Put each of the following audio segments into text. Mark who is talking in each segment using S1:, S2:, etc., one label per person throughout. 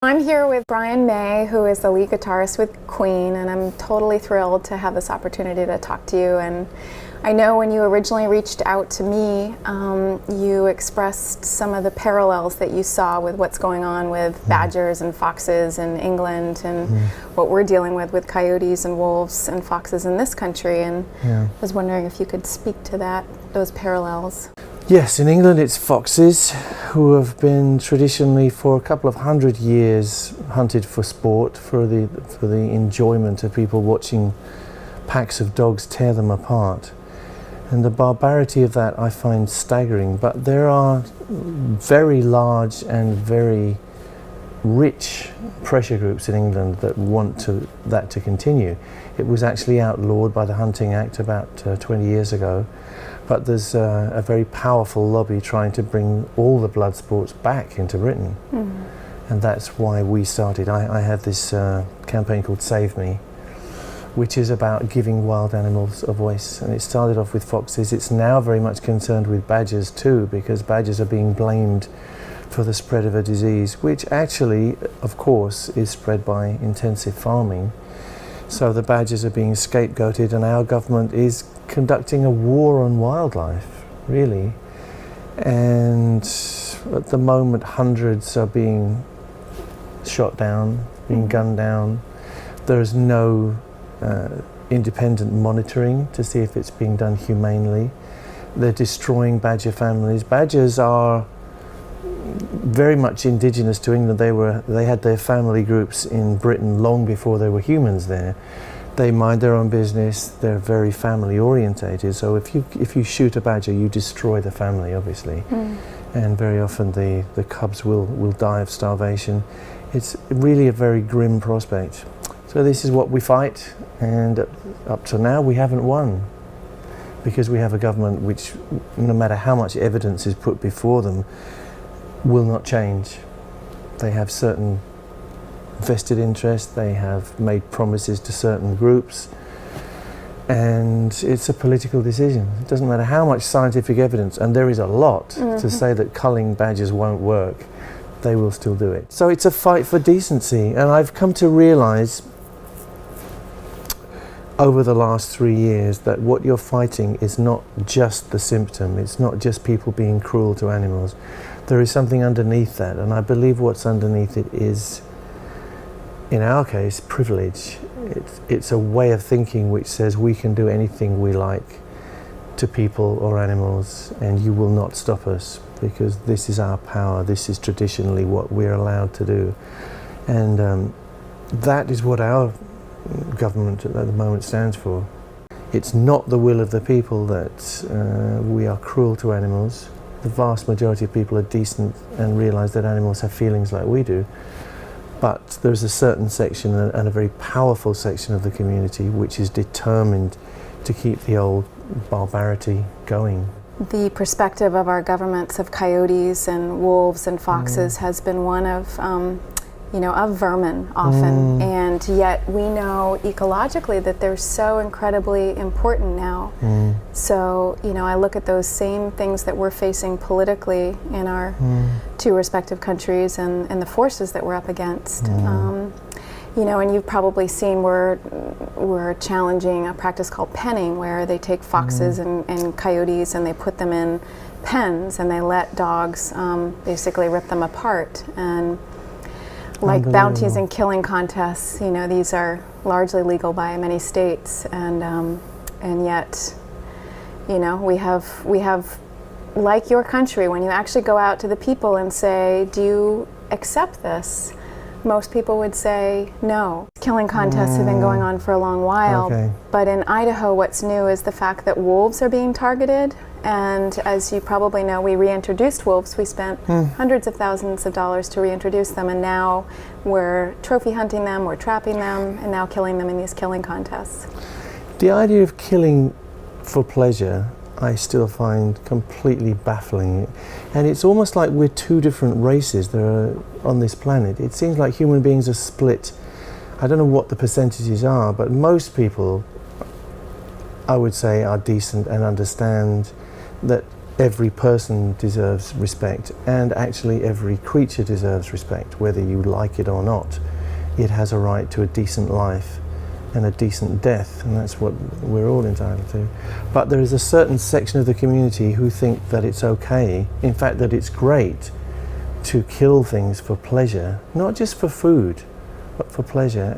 S1: I'm here with Brian May, who is the lead guitarist with Queen, and I'm totally thrilled to have this opportunity to talk to you. And I know when you originally reached out to me, you expressed some of the parallels that you saw with what's going on with badgers and foxes in England and what we're dealing with coyotes and wolves and foxes in this country. And I was wondering if you could speak to those parallels.
S2: Yes, in England it's foxes who have been traditionally for a couple of 100 years hunted for sport, for the enjoyment of people watching packs of dogs tear them apart. And the barbarity of that I find staggering, but there are very large and very rich pressure groups in England that want that to continue. It was actually outlawed by the Hunting Act about 20 years ago. But there's a very powerful lobby trying to bring all the blood sports back into Britain. And that's why we started. I had this campaign called Save Me, which is about giving wild animals a voice. And it started off with foxes. It's now very much concerned with badgers too, because badgers are being blamed for the spread of a disease, which actually, of course, is spread by intensive farming. So the badgers are being scapegoated, and our government is conducting a war on wildlife, really. And at the moment, hundreds are being shot down, being gunned down. There is no independent monitoring to see if it's being done humanely. They're destroying badger families. Badgers are very much indigenous to England. They had their family groups in Britain long before there were humans there. They mind their own business. They're very family orientated. So if you shoot a badger, you destroy the family, obviously. And very often the cubs will die of starvation. It's really a very grim prospect. So this is what we fight, and up to now we haven't won, because we have a government which, no matter how much evidence is put before them, will not change. They have certain vested interests, they have made promises to certain groups, and it's a political decision. It doesn't matter how much scientific evidence, and there is a lot to say that culling badgers won't work, they will still do it. So it's a fight for decency, and I've come to realise over the last 3 years that what you're fighting is not just the symptom, it's not just people being cruel to animals. There is something underneath that, and I believe what's underneath it is, in our case, privilege. It's a way of thinking which says we can do anything we like to people or animals, and you will not stop us, because this is our power, this is traditionally what we're allowed to do. And that is what our government at the moment stands for. It's not the will of the people that we are cruel to animals. The vast majority of people are decent and realise that animals have feelings like we do. But there's a certain section, and a very powerful section of the community, which is determined to keep the old barbarity going.
S1: The perspective of our governments of coyotes and wolves and foxes has been one of of vermin often, and yet we know ecologically that they're so incredibly important now. So, I look at those same things that we're facing politically in our two respective countries and the forces that we're up against. And you've probably seen we're challenging a practice called penning, where they take foxes and coyotes and they put them in pens and they let dogs basically rip them apart. And like bounties and killing contests, these are largely legal by many states, and yet, we have, like your country, when you actually go out to the people and say, do you accept this? Most people would say no. Killing contests have been going on for a long while, but in Idaho what's new is the fact that wolves are being targeted. And as you probably know, we reintroduced wolves. We spent hundreds of thousands of dollars to reintroduce them, and now we're trophy hunting them, we're trapping them, and now killing them in these killing contests.
S2: The idea of killing for pleasure, I still find completely baffling. And it's almost like we're two different races that are on this planet. It seems like human beings are split. I don't know what the percentages are, but most people, I would say, are decent and understand that every person deserves respect, and actually every creature deserves respect, whether you like it or not. It has a right to a decent life and a decent death, and that's what we're all entitled to. But there is a certain section of the community who think that it's okay, in fact that it's great, to kill things for pleasure, not just for food, but for pleasure.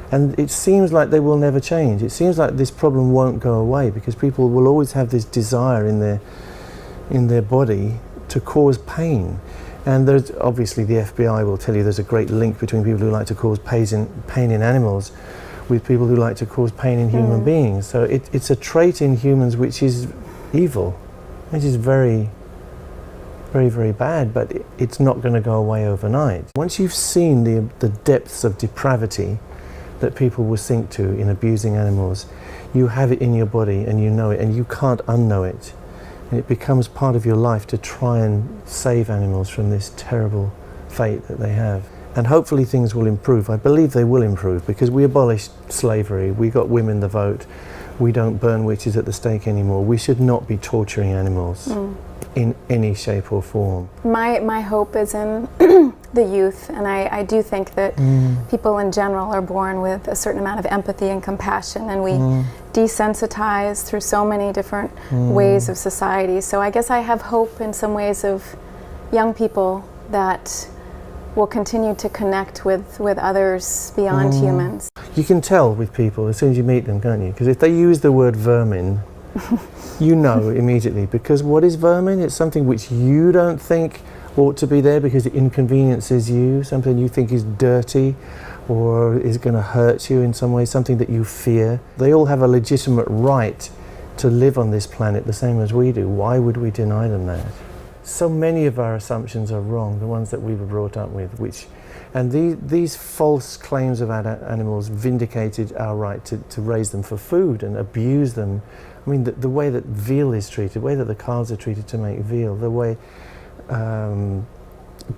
S2: And it seems like they will never change. It seems like this problem won't go away, because people will always have this desire in their body to cause pain. And there's obviously, the FBI will tell you there's a great link between people who like to cause pain in animals with people who like to cause pain in human beings. So it's a trait in humans which is evil, which is very, very, very bad, but it's not going to go away overnight. Once you've seen the depths of depravity that people will sink to in abusing animals, you have it in your body and you know it, and you can't unknow it. And it becomes part of your life to try and save animals from this terrible fate that they have. And hopefully things will improve. I believe they will improve, because we abolished slavery, we got women the vote, we don't burn witches at the stake anymore. We should not be torturing animals in any shape or form.
S1: My hope is in the youth, and I do think that people in general are born with a certain amount of empathy and compassion, and we desensitize through so many different ways of society. So I guess I have hope in some ways of young people that will continue to connect with others beyond humans.
S2: You can tell with people as soon as you meet them, can't you? Because if they use the word vermin, you know immediately, because what is vermin? It's something which you don't think ought to be there because it inconveniences you, something you think is dirty or is going to hurt you in some way, something that you fear. They all have a legitimate right to live on this planet the same as we do. Why would we deny them that? So many of our assumptions are wrong, the ones that we were brought up with, and these false claims about animals vindicated our right to raise them for food and abuse them. I mean, the way that veal is treated, the way that the calves are treated to make veal, the way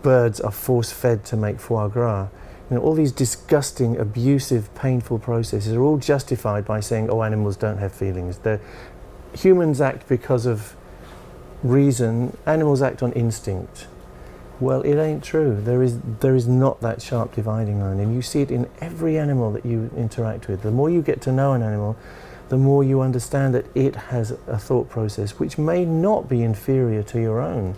S2: birds are force-fed to make foie gras, you know, all these disgusting, abusive, painful processes are all justified by saying, oh, animals don't have feelings. Humans act because of reason, animals act on instinct. Well, it ain't true. There is not that sharp dividing line, and you see it in every animal that you interact with. The more you get to know an animal, the more you understand that it has a thought process which may not be inferior to your own.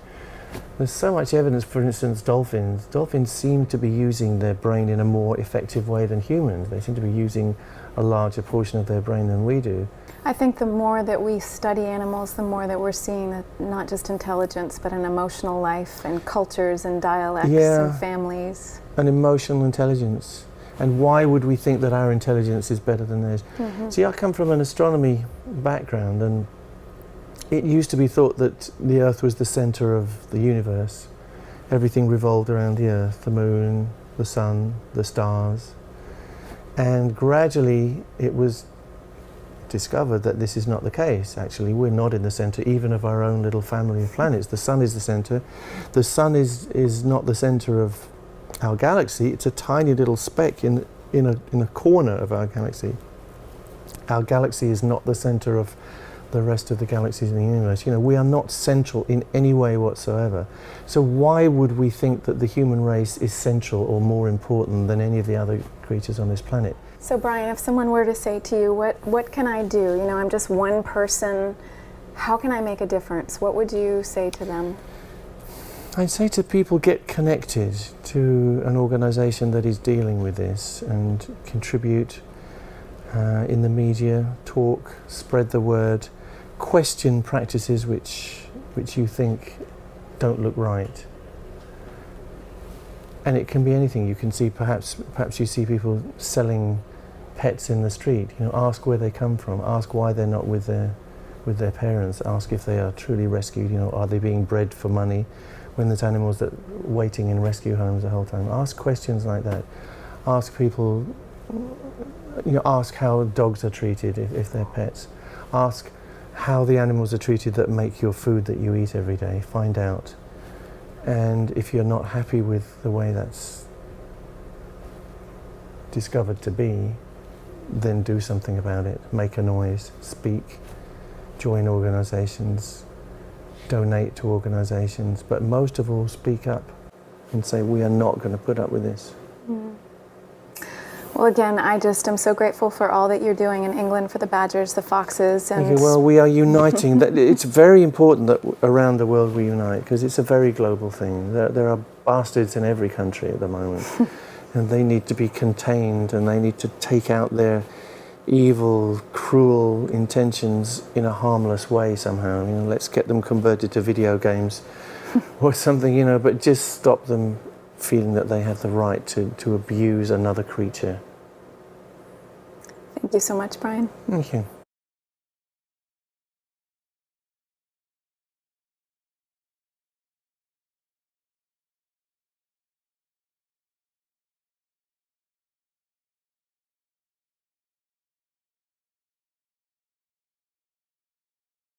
S2: There's so much evidence, for instance, dolphins seem to be using their brain in a more effective way than humans. They seem to be using a larger portion of their brain than we do.
S1: I think the more that we study animals, the more that we're seeing that not just intelligence, but an emotional life and cultures and dialects and families.
S2: An emotional intelligence. And why would we think that our intelligence is better than theirs? See, I come from an astronomy background, and it used to be thought that the Earth was the center of the universe. Everything revolved around the Earth, the moon, the sun, the stars. And gradually it was discovered that this is not the case. Actually, we're not in the center even of our own little family of planets. The sun is the center. The sun is not the center of our galaxy. It's a tiny little speck in a corner of our galaxy. Our galaxy is not the center of the rest of the galaxies in the universe. You know, we are not central in any way whatsoever. So why would we think that the human race is central or more important than any of the other creatures on this planet?
S1: So Brian, if someone were to say to you, what can I do? You know, I'm just one person. How can I make a difference? What would you say to them?
S2: I'd say to people, get connected to an organization that is dealing with this and contribute in the media, talk, spread the word, question practices which you think don't look right. And it can be anything. You can see perhaps you see people selling pets in the street. You know, ask where they come from. Ask why they're not with their parents. Ask if they are truly rescued. You know, are they being bred for money when there's animals that are waiting in rescue homes the whole time? Ask questions like that. Ask people. You know, ask how dogs are treated if they're pets. Ask how the animals are treated that make your food that you eat every day. Find out. And if you're not happy with the way that's discovered to be, then do something about it. Make a noise, speak, join organizations, donate to organisations, but most of all speak up and say we are not going to put up with this.
S1: Well, again, I just am so grateful for all that you're doing in England for the badgers, the foxes, and
S2: Okay, well, we are uniting. It's very important that around the world we unite, because it's a very global thing. There are bastards in every country at the moment, and they need to be contained, and they need to take out their evil, cruel intentions in a harmless way somehow. You know, let's get them converted to video games or something, you know, but just stop them feeling that they have the right to abuse another creature.
S1: Thank you so much, Brian.
S2: Thank you.